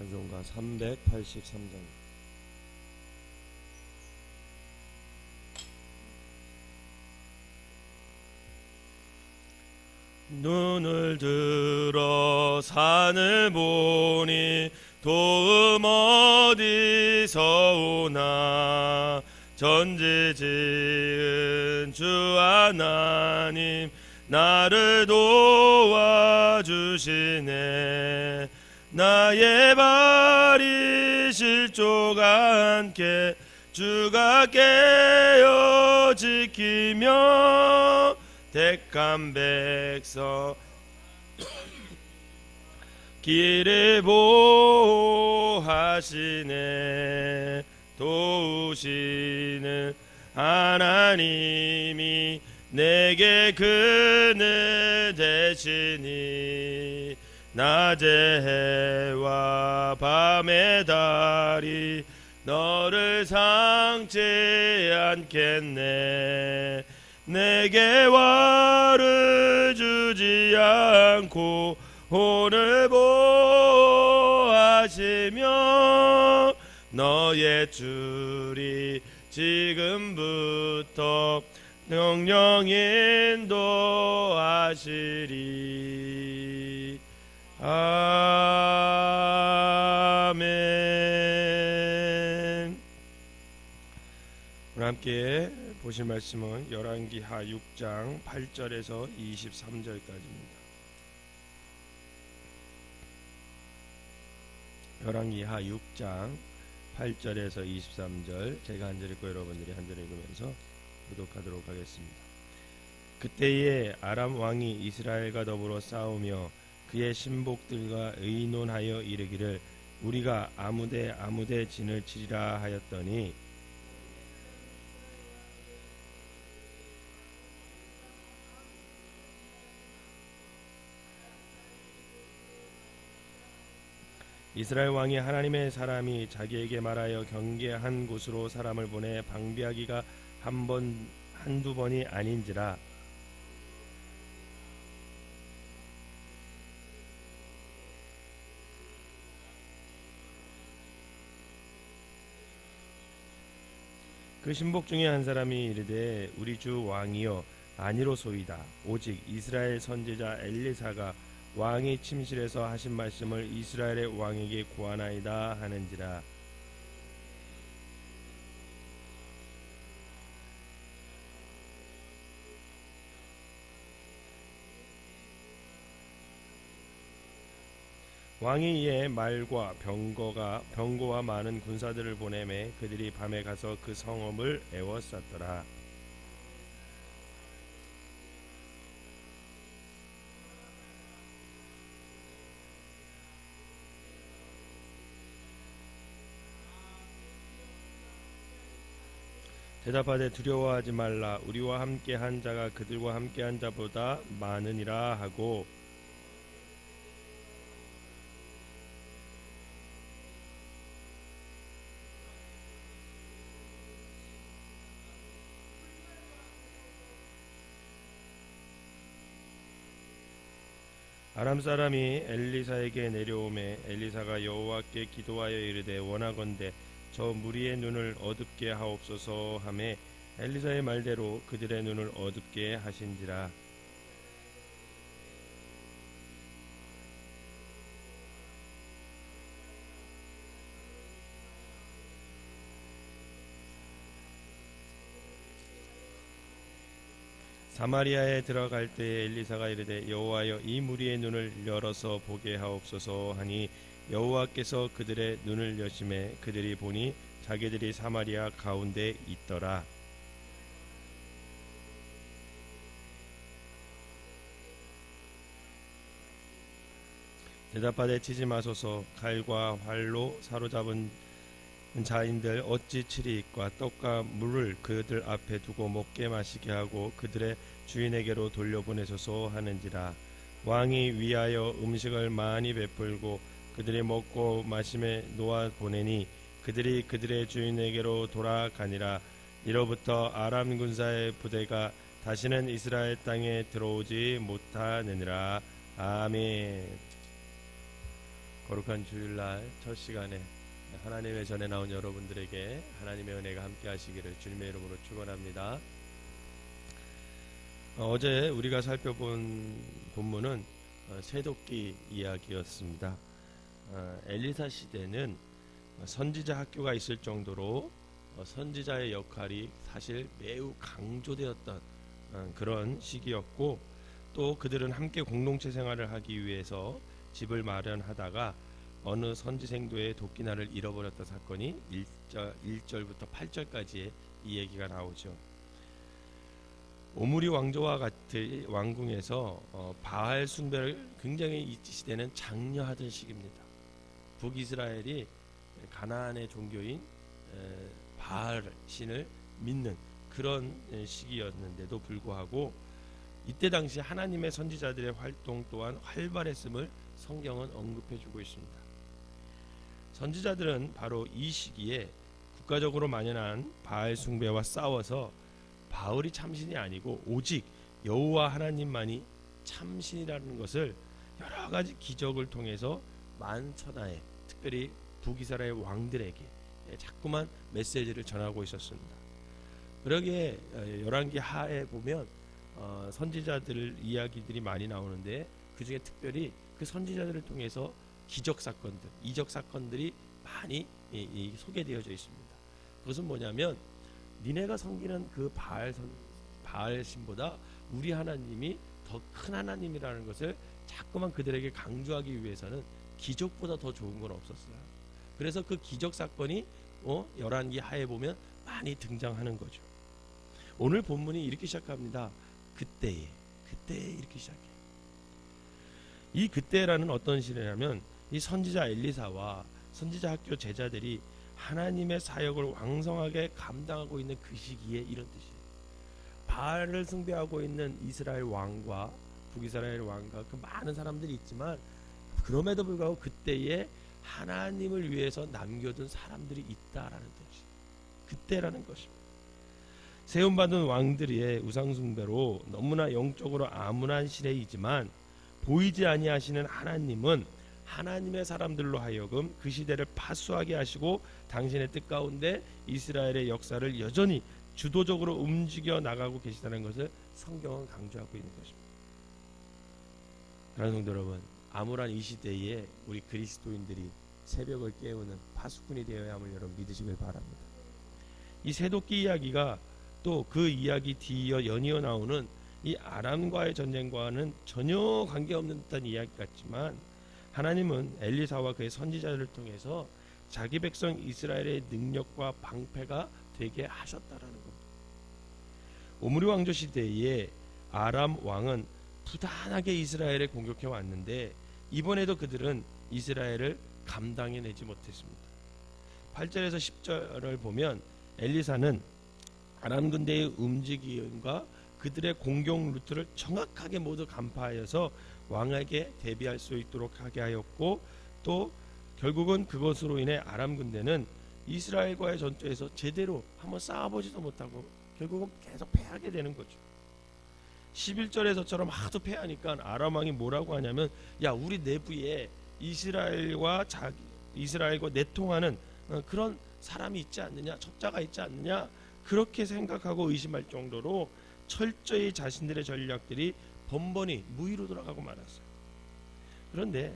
찬송가 383장. 눈을 들어 산을 보니 도움 어디서 오나. 전지 지은 주 하나님 나를 도와주시네. 나의 발이 실족하 않게 주가 깨어 지키며 택한 백성 길을 보호하시네. 도우시는 하나님이 내게 그늘 되시니. 낮의 해와 밤의 달이 너를 상치 않겠네. 내게 화를 주지 않고 오늘 보호하시며 너의 줄이 지금부터 영영 인도하시리. 아멘. 오늘 함께 보실 말씀은 열왕기하 6장 8절에서 23절까지입니다. 열왕기하 6장 8절에서 23절, 제가 한 절 읽고 여러분들이 한 절 읽으면서 교독하도록 하겠습니다. 그때에 아람 왕이 이스라엘과 더불어 싸우며 그의 신복들과 의논하여 이르기를 우리가 아무데 진을 치리라 하였더니 이스라엘 왕이 하나님의 사람이 자기에게 말하여 경계한 곳으로 사람을 보내 방비하기가 한두 번이 아닌지라. 그 신복 중에 한 사람이 이르되 우리 주 왕이여 아니로소이다. 오직 이스라엘 선지자 엘리사가 왕이 침실에서 하신 말씀을 이스라엘의 왕에게 고하나이다 하는지라. 왕이 이에 말과 병거와 많은 군사들을 보내매 그들이 밤에 가서 그 성읍을 에워쌌더라. 대답하되 두려워하지 말라. 우리와 함께 한 자가 그들과 함께 한 자보다 많으니라 하고 아람 사람이 엘리사에게 내려오매 엘리사가 여호와께 기도하여 이르되 원하건대 저 무리의 눈을 어둡게 하옵소서 하매 엘리사의 말대로 그들의 눈을 어둡게 하신지라. 사마리아에 들어갈 때에 엘리사가 이르되 여호와여 이 무리의 눈을 열어서 보게 하옵소서 하니 여호와께서 그들의 눈을 여심해 그들이 보니 자기들이 사마리아 가운데 있더라. 대답하되 치지 마소서. 칼과 활로 사로잡은 자인들 어찌 치리이까. 떡과 물을 그들 앞에 두고 먹게 마시게 하고 그들의 주인에게로 돌려보내소서 하는지라. 왕이 위하여 음식을 많이 베풀고 그들이 먹고 마심에 놓아 보내니 그들이 그들의 주인에게로 돌아가니라. 이로부터 아람 군사의 부대가 다시는 이스라엘 땅에 들어오지 못하느니라. 아멘. 거룩한 주일날 첫 시간에 하나님의 전에 나온 여러분들에게 하나님의 은혜가 함께 하시기를 주님의 이름으로 축원합니다. 어제 우리가 살펴본 본문은 세독기 이야기였습니다. 엘리사 시대는 선지자 학교가 있을 정도로 선지자의 역할이 사실 매우 강조되었던 그런 시기였고, 또 그들은 함께 공동체 생활을 하기 위해서 집을 마련하다가 어느 선지생도의 도끼날을 잃어버렸던 사건이 1절부터 8절까지의 이 얘기가 나오죠. 오므리 왕조와 같은 왕궁에서 바알 숭배를 굉장히 이 시대는 장려하던 시기입니다. 북이스라엘이 가나안의 종교인 바알 신을 믿는 그런 시기였는데도 불구하고 이때 당시 하나님의 선지자들의 활동 또한 활발했음을 성경은 언급해주고 있습니다. 선지자들은 바로 이 시기에 국가적으로 만연한 바알 숭배와 싸워서 바울이 참신이 아니고 오직 여호와 하나님만이 참신이라는 것을 여러 가지 기적을 통해서 만천하에, 특별히 북이스라엘 왕들에게 자꾸만 메시지를 전하고 있었습니다. 그러기에 열왕기 하에 보면 선지자들 이야기들이 많이 나오는데, 그 중에 특별히 그 선지자들을 통해서 기적 사건들, 이적 사건들이 많이 소개되어져 있습니다. 그것은 뭐냐면, 니네가 섬기는 그 바알 신보다 우리 하나님이 더 큰 하나님이라는 것을 자꾸만 그들에게 강조하기 위해서는 기적보다 더 좋은 건 없었어요. 그래서 그 기적 사건이 열왕기 하에 보면 많이 등장하는 거죠. 오늘 본문이 이렇게 시작합니다. 그때에 이렇게 시작해요. 이 그때라는 어떤 시대냐면, 이 선지자 엘리사와 선지자 학교 제자들이 하나님의 사역을 왕성하게 감당하고 있는 그 시기에 이런 뜻이에요. 바알을 숭배하고 있는 이스라엘 왕과 북이스라엘 왕과 그 많은 사람들이 있지만, 그럼에도 불구하고 그때에 하나님을 위해서 남겨둔 사람들이 있다라는 뜻이에요. 그때라는 것입니다. 세움받은 왕들의 우상숭배로 너무나 영적으로 암울한 시대이지만, 보이지 아니하시는 하나님은 하나님의 사람들로 하여금 그 시대를 파수하게 하시고 당신의 뜻 가운데 이스라엘의 역사를 여전히 주도적으로 움직여 나가고 계시다는 것을 성경은 강조하고 있는 것입니다. 그런 성도 여러분, 암울한 이 시대에 우리 그리스도인들이 새벽을 깨우는 파수꾼이 되어야 함을 여러분 믿으시길 바랍니다. 이 세독기 이야기가 또 그 이야기 뒤이어 연이어 나오는 이 아람과의 전쟁과는 전혀 관계없는 듯한 이야기 같지만, 하나님은 엘리사와 그의 선지자들을 통해서 자기 백성 이스라엘의 능력과 방패가 되게 하셨다라는 겁니다. 오므리 왕조 시대에 아람 왕은 부단하게 이스라엘을 공격해 왔는데, 이번에도 그들은 이스라엘을 감당해내지 못했습니다. 8절에서 10절을 보면 엘리사는 아람 군대의 움직임과 그들의 공격 루트를 정확하게 모두 간파하여서 왕에게 대비할 수 있도록 하게 하였고, 또 결국은 그것으로 인해 아람 군대는 이스라엘과의 전투에서 제대로 한번 싸워보지도 못하고 결국은 계속 패하게 되는 거죠. 11절에서처럼 하도 패하니까 아람 왕이 뭐라고 하냐면, 야, 우리 내부에 이스라엘과 내통하는 그런 사람이 있지 않느냐, 첩자가 있지 않느냐, 그렇게 생각하고 의심할 정도로 철저히 자신들의 전략들이 번번이 무위로 돌아가고 말았어요. 그런데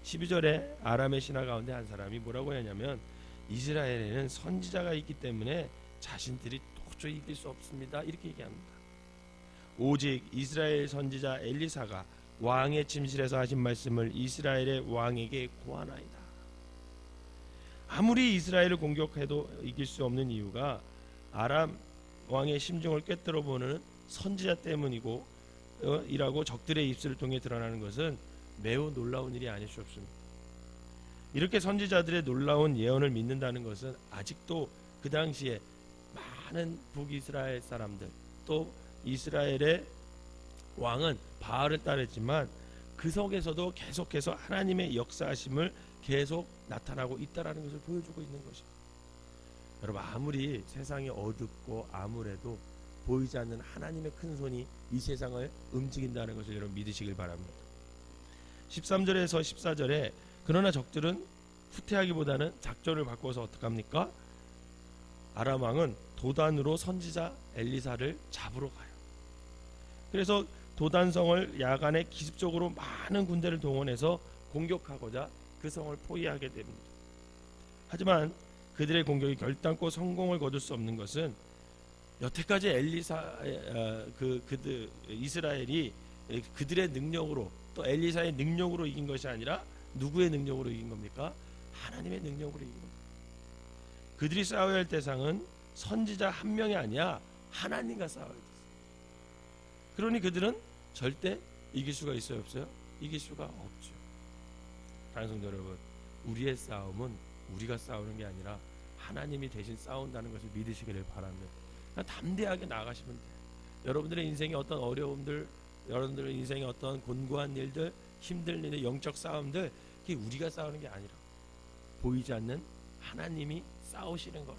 12절에 아람의 신하 가운데 한 사람이 뭐라고 하냐면, 이스라엘에는 선지자가 있기 때문에 자신들이 도저히 이길 수 없습니다, 이렇게 얘기합니다. 오직 이스라엘 선지자 엘리사가 왕의 침실에서 하신 말씀을 이스라엘의 왕에게 고하나이다. 아무리 이스라엘을 공격해도 이길 수 없는 이유가 아람 왕의 심중을 꿰뚫어 보는 선지자 때문이고 이라고 적들의 입술을 통해 드러나는 것은 매우 놀라운 일이 아닐 수 없습니다. 이렇게 선지자들의 놀라운 예언을 믿는다는 것은 아직도 그 당시에 많은 북이스라엘 사람들, 또 이스라엘의 왕은 바알을 따르지만 그 속에서도 계속해서 하나님의 역사하심을 계속 나타나고 있다는 것을 보여주고 있는 것입니다. 여러분, 아무리 세상이 어둡고 암울해도 보이지 않는 하나님의 큰 손이 이 세상을 움직인다는 것을 여러분 믿으시길 바랍니다. 13절에서 14절에 그러나 적들은 후퇴하기보다는 작전을 바꿔서 어떡합니까? 아람 왕은 도단으로 선지자 엘리사를 잡으러 가요. 그래서 도단성을 야간에 기습적으로 많은 군대를 동원해서 공격하고자 그 성을 포위하게 됩니다. 하지만 그들의 공격이 결단코 성공을 거둘 수 없는 것은 여태까지 이스라엘이 그들의 능력으로 또 엘리사의 능력으로 이긴 것이 아니라 누구의 능력으로 이긴 겁니까? 하나님의 능력으로 이긴 겁니다. 그들이 싸워야 할 대상은 선지자 한 명이 아니야 하나님과 싸워야 됐어요. 그러니 그들은 절대 이길 수가 있어요, 없어요? 이길 수가 없죠. 단성도 여러분, 우리의 싸움은 우리가 싸우는 게 아니라 하나님이 대신 싸운다는 것을 믿으시기를 바랍니다. 담대하게 나가시면 돼요. 여러분들의 인생의 어떤 어려움들, 여러분들의 인생의 어떤 곤고한 일들, 힘든 일들, 영적 싸움들, 그게 우리가 싸우는 게 아니라 보이지 않는 하나님이 싸우시는 거라.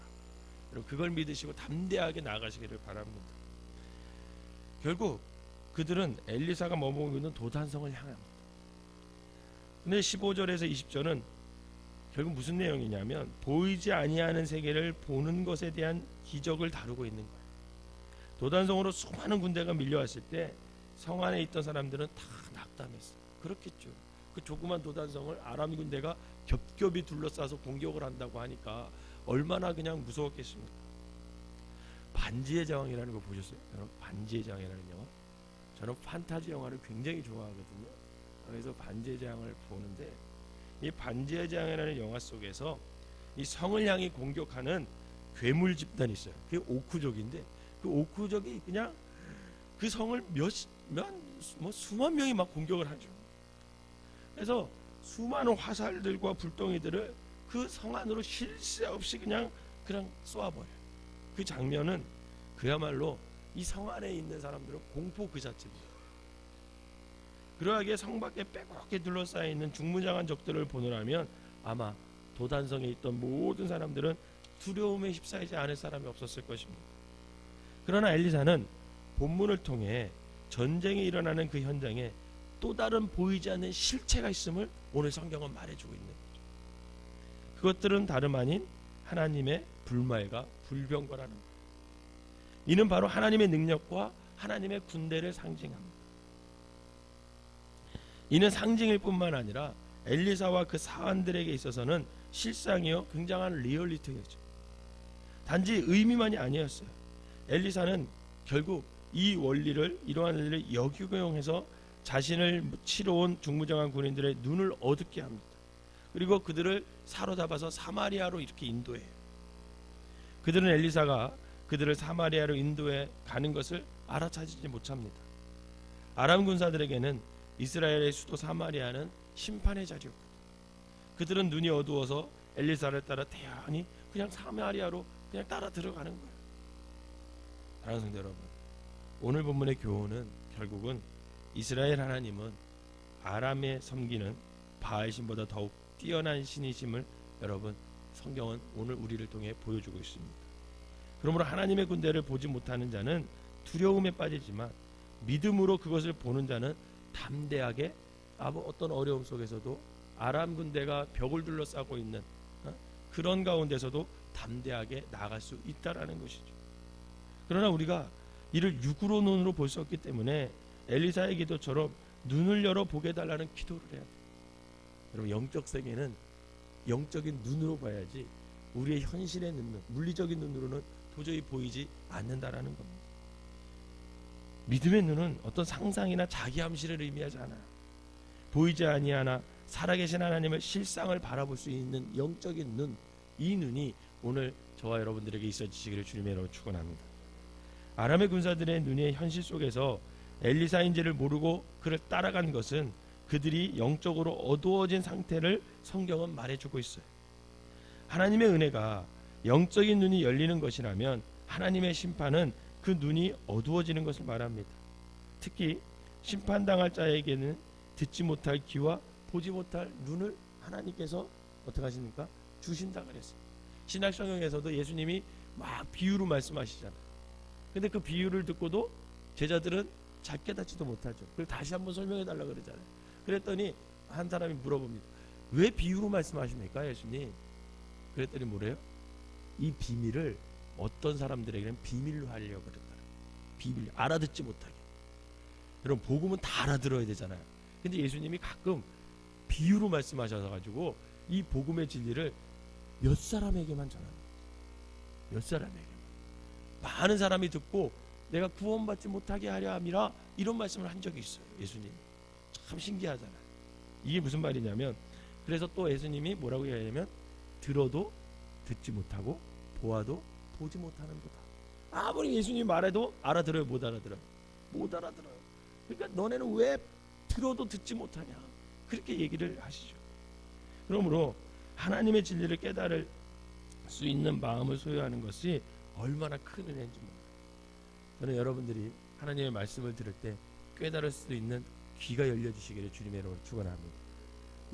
여러분 그걸 믿으시고 담대하게 나가시기를 바랍니다. 결국 그들은 엘리사가 머무르고 있는 도단성을 향합니다. 근데 15절에서 20절은 결국 무슨 내용이냐면 보이지 아니하는 세계를 보는 것에 대한 기적을 다루고 있는 거예요. 도단성으로 수많은 군대가 밀려왔을 때 성 안에 있던 사람들은 다 낙담했어요. 그렇겠죠. 그 조그만 도단성을 아람 군대가 겹겹이 둘러싸서 공격을 한다고 하니까 얼마나 그냥 무서웠겠습니까? 반지의 제왕이라는 거 보셨어요? 여러분 반지의 제왕이라는 영화? 저는 판타지 영화를 굉장히 좋아하거든요. 그래서 반지의 제왕을 보는데 이 반지의 제왕이라는 영화 속에서 이 성을 향해 공격하는 괴물 집단이 있어요. 그게 오크족인데 그 오크족이 그냥 그 성을 수만 명이 막 공격을 하죠. 그래서 수많은 화살들과 불덩이들을 그 성 안으로 쉴 새 없이 그냥 쏘아버려요. 그 장면은 그야말로 이 성 안에 있는 사람들은 공포 그 자체입니다. 그러하게 성 밖에 빼곡하게 둘러싸여 있는 중무장한 적들을 보느라면 아마 도단성에 있던 모든 사람들은 두려움에 휩싸이지 않을 사람이 없었을 것입니다. 그러나 엘리사는 본문을 통해 전쟁이 일어나는 그 현장에 또 다른 보이지 않는 실체가 있음을 오늘 성경은 말해주고 있는 거죠. 그것들은 다름 아닌 하나님의 불말과 불병거라는 거예요. 이는 바로 하나님의 능력과 하나님의 군대를 상징합니다. 이는 상징일 뿐만 아니라 엘리사와 그 사환들에게 있어서는 실상이요 굉장한 리얼리티였죠. 단지 의미만이 아니었어요. 엘리사는 결국 이 원리를 이러한 원리를 역용해서 자신을 치러 온 중무장한 군인들의 눈을 어둡게 합니다. 그리고 그들을 사로잡아서 사마리아로 이렇게 인도해요. 그들은 엘리사가 그들을 사마리아로 인도해 가는 것을 알아차리지 못합니다. 아람 군사들에게는 이스라엘의 수도 사마리아는 심판의 자리였거든요. 그들은 눈이 어두워서 엘리사를 따라 태연히 그냥 사마리아로 그냥 따라 들어가는 거예요. 사랑하는 성도 여러분, 오늘 본문의 교훈은 결국은 이스라엘 하나님은 아람에 섬기는 바알신보다 더욱 뛰어난 신이심을 여러분 성경은 오늘 우리를 통해 보여주고 있습니다. 그러므로 하나님의 군대를 보지 못하는 자는 두려움에 빠지지만 믿음으로 그것을 보는 자는 담대하게 어떤 어려움 속에서도 아람 군대가 벽을 둘러싸고 있는 그런 가운데서도 담대하게 나아갈 수 있다라는 것이죠. 그러나 우리가 이를 육으로 눈으로 볼 수 없기 때문에 엘리사의 기도처럼 눈을 열어 보게 달라는 기도를 해야 돼요. 여러분 영적 세계는 영적인 눈으로 봐야지 우리의 현실의 눈, 물리적인 눈으로는 도저히 보이지 않는다라는 겁니다. 믿음의 눈은 어떤 상상이나 자기 암시를 의미하지 않아요. 보이지 아니하나 살아계신 하나님을 실상을 바라볼 수 있는 영적인 눈, 이 눈이 오늘 저와 여러분들에게 있어지시기를 주님의 이름으로 축원합니다. 아람의 군사들의 눈의 현실 속에서 엘리사인지를 모르고 그를 따라간 것은 그들이 영적으로 어두워진 상태를 성경은 말해주고 있어요. 하나님의 은혜가 영적인 눈이 열리는 것이라면 하나님의 심판은 그 눈이 어두워지는 것을 말합니다. 특히 심판당할 자에게는 듣지 못할 귀와 보지 못할 눈을 하나님께서 어떻게 하십니까? 주신다 그랬어요. 신약 성경에서도 예수님이 막 비유로 말씀하시잖아요. 근데 그 비유를 듣고도 제자들은 잘 깨닫지도 못하죠. 그걸 다시 한번 설명해 달라고 그러잖아요. 그랬더니 한 사람이 물어봅니다. 왜 비유로 말씀하십니까 예수님? 그랬더니 뭐래요? 이 비밀을 어떤 사람들에게는 비밀로 하려고 그랬다. 비밀, 알아듣지 못하게. 여러분 복음은 다 알아들어야 되잖아요. 근데 예수님이 가끔 비유로 말씀하셔서 가지고 이 복음의 진리를 몇 사람에게만 전합니다. 몇 사람에게만. 많은 사람이 듣고 내가 구원받지 못하게 하려 함이라 이런 말씀을 한 적이 있어요. 예수님. 참 신기하잖아요. 이게 무슨 말이냐면, 그래서 또 예수님이 뭐라고 얘기하냐면, 들어도 듣지 못하고 보아도 보지 못하는 거다. 아무리 예수님이 말해도 알아들어요? 못 알아들어요? 못 알아들어요. 그러니까 너네는 왜 들어도 듣지 못하냐, 그렇게 얘기를 하시죠. 그러므로 하나님의 진리를 깨달을 수 있는 마음을 소유하는 것이 얼마나 큰 은혜인지 몰라요. 저는 여러분들이 하나님의 말씀을 들을 때 깨달을 수 있는 귀가 열려주시기를 주님의 이름으로 축원합니다.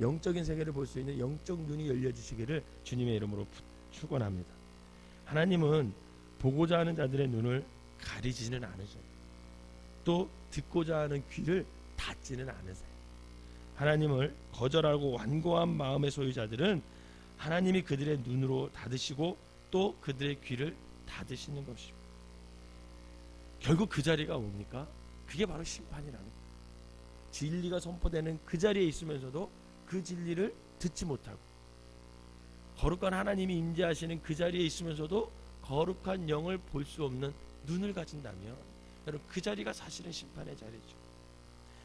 영적인 세계를 볼 수 있는 영적 눈이 열려주시기를 주님의 이름으로 축원합니다. 하나님은 보고자 하는 자들의 눈을 가리지는 않으셔요. 또 듣고자 하는 귀를 닫지는 않으세요. 하나님을 거절하고 완고한 마음의 소유자들은 하나님이 그들의 눈으로 닫으시고 또 그들의 귀를 닫으시는 것입니다. 결국 그 자리가 뭡니까? 그게 바로 심판이라는 거예요. 진리가 선포되는 그 자리에 있으면서도 그 진리를 듣지 못하고, 거룩한 하나님이 임재하시는 그 자리에 있으면서도 거룩한 영을 볼 수 없는 눈을 가진다면, 여러분 그 자리가 사실은 심판의 자리죠.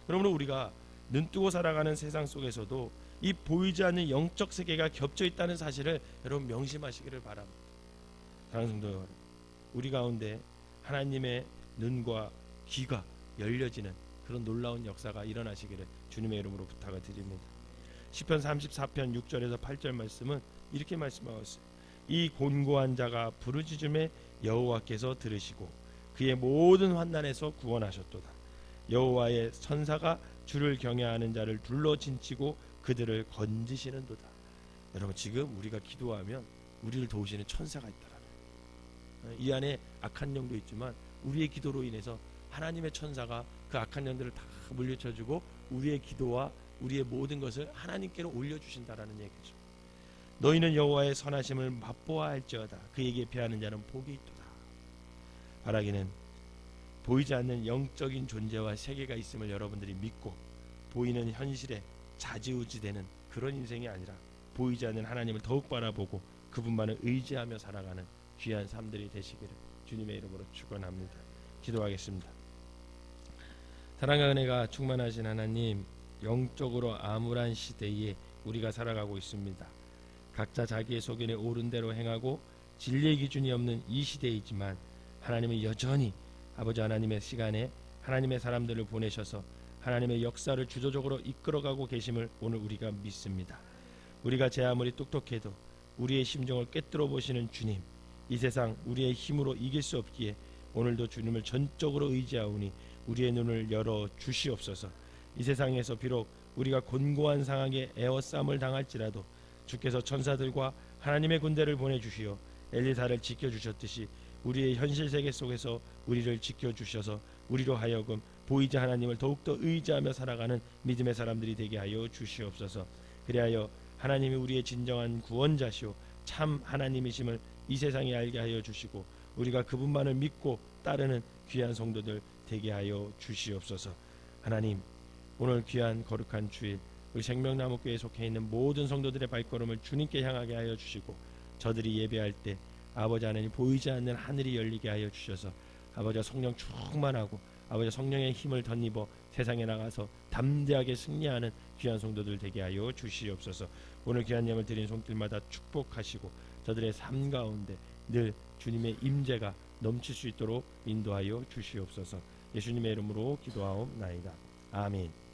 그러므로 우리가 눈뜨고 살아가는 세상 속에서도 이 보이지 않는 영적 세계가 겹쳐 있다는 사실을 여러분 명심하시기를 바랍니다. 사랑하는 성도 여러분, 우리 가운데 하나님의 눈과 귀가 열려지는 그런 놀라운 역사가 일어나시기를 주님의 이름으로 부탁을 드립니다. 시편 34편 6절에서 8절 말씀은 이렇게 말씀하고 있어요. 이 곤고한 자가 부르짖음에 여호와께서 들으시고 그의 모든 환난에서 구원하셨도다. 여호와의 천사가 주를 경외하는 자를 둘러 진치고 그들을 건지시는도다. 여러분 지금 우리가 기도하면 우리를 도우시는 천사가 있다라는, 이 안에 악한 영도 있지만 우리의 기도로 인해서 하나님의 천사가 그 악한 영들을 다 물리쳐주고 우리의 기도와 우리의 모든 것을 하나님께로 올려주신다라는 얘기죠. 너희는 여호와의 선하심을 맛보아 할지어다. 그에게 피하는 자는 복이 있도다. 바라기는 보이지 않는 영적인 존재와 세계가 있음을 여러분들이 믿고 보이는 현실에 좌지우지되는 그런 인생이 아니라 보이지 않는 하나님을 더욱 바라보고 그분만을 의지하며 살아가는 귀한 삶들이 되시기를 주님의 이름으로 축원합니다. 기도하겠습니다. 사랑과 은혜가 충만하신 하나님, 영적으로 암울한 시대에 우리가 살아가고 있습니다. 각자 자기의 소견에 옳은 대로 행하고 진리의 기준이 없는 이 시대이지만 하나님은 여전히 아버지 하나님의 시간에 하나님의 사람들을 보내셔서 하나님의 역사를 주도적으로 이끌어가고 계심을 오늘 우리가 믿습니다. 우리가 제 아무리 똑똑해도 우리의 심정을 꿰뚫어 보시는 주님, 이 세상 우리의 힘으로 이길 수 없기에 오늘도 주님을 전적으로 의지하오니 우리의 눈을 열어 주시옵소서. 이 세상에서 비록 우리가 곤고한 상황에 에워싸움을 당할지라도 주께서 천사들과 하나님의 군대를 보내주시어 엘리사를 지켜주셨듯이 우리의 현실 세계 속에서 우리를 지켜주셔서 우리로 하여금 보이지 하나님을 더욱더 의지하며 살아가는 믿음의 사람들이 되게 하여 주시옵소서. 그리하여 하나님이 우리의 진정한 구원자시오 참 하나님이심을 이 세상에 알게 하여 주시고 우리가 그분만을 믿고 따르는 귀한 성도들 되게 하여 주시옵소서. 하나님, 오늘 귀한 거룩한 주일 우리 생명나무교회에 속해 있는 모든 성도들의 발걸음을 주님께 향하게 하여 주시고 저들이 예배할 때 아버지 하나님 보이지 않는 하늘이 열리게 하여 주셔서 아버지와 성령 충만하고 아버지 성령의 힘을 덧입어 세상에 나가서 담대하게 승리하는 귀한 성도들 되게 하여 주시옵소서. 오늘 귀한 예물 드린 손길마다 축복하시고 저들의 삶 가운데 늘 주님의 임재가 넘칠 수 있도록 인도하여 주시옵소서. 예수님의 이름으로 기도하옵나이다. 아멘.